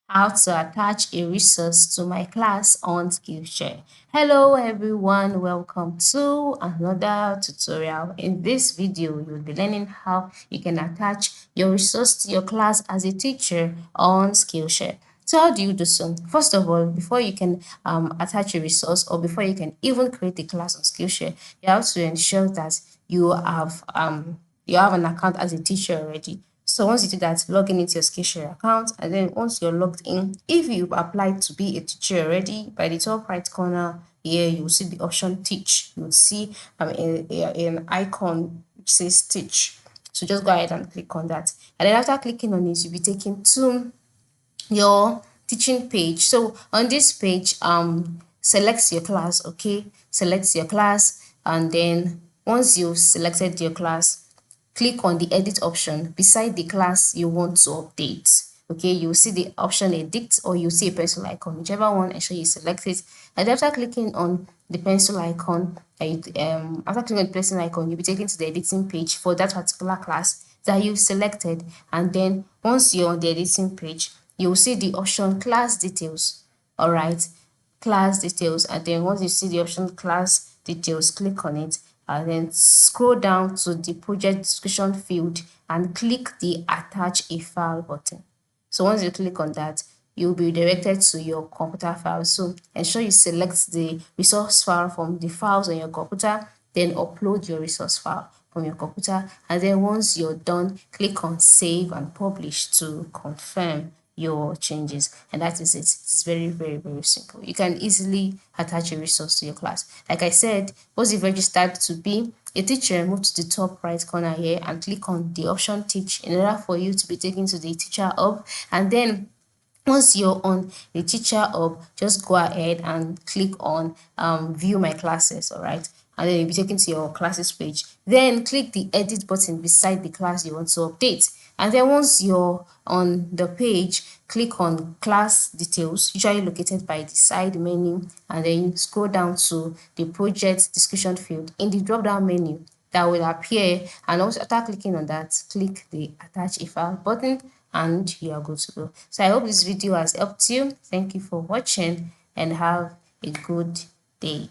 How to attach a resource to my class on Skillshare. Hello everyone, welcome to another tutorial. In this video, you'll be learning how you can attach your resource to your class as a teacher on Skillshare. So how do you do so? First of all, before you can attach a resource or before you can even create a class on Skillshare, you have to ensure that you have an account as a teacher already. So once you do that, log in into your Skillshare account, and then once you're logged in, if you've applied to be a teacher already, by the top right corner here, you'll see the option teach. You'll see an icon which says teach. So just go ahead and click on that. And then after clicking on it, you'll be taken to your teaching page. So on this page, select your class, okay? Select your class, and then once you've selected your class, click on the edit option beside the class you want to update. Okay, you'll see the option edit, or you see a pencil icon, whichever one. Ensure you select it, and after clicking on the pencil icon, after clicking on the pencil icon, you'll be taken to the editing page for that particular class that you've selected. And then once you're on the editing page, you'll see the option class details. All right, class details, and then once you see the option class details, click on it, and then scroll down to the project description field and click the attach a file button. So once you click on that, you'll be redirected to your computer file. So ensure you select the resource file from the files on your computer, then upload your resource file from your computer, and then once you're done, click on save and publish to confirm your changes. And that is it. It's very, very, very simple. You can easily attach a resource to your class. Like I said, once you've registered to be a teacher, move to the top right corner here and click on the option teach in order for you to be taken to the teacher hub. And then once you're on the teacher hub, just go ahead and click on view my classes. All right, and then you'll be taken to your classes page. Then click the edit button beside the class you want to update. And then once you're on the page, click on class details, usually located by the side menu, and then scroll down to the project description field in the drop down menu that will appear. And also after clicking on that, click the attach a file button, and you are good to go. So I hope this video has helped you. Thank you for watching and have a good day.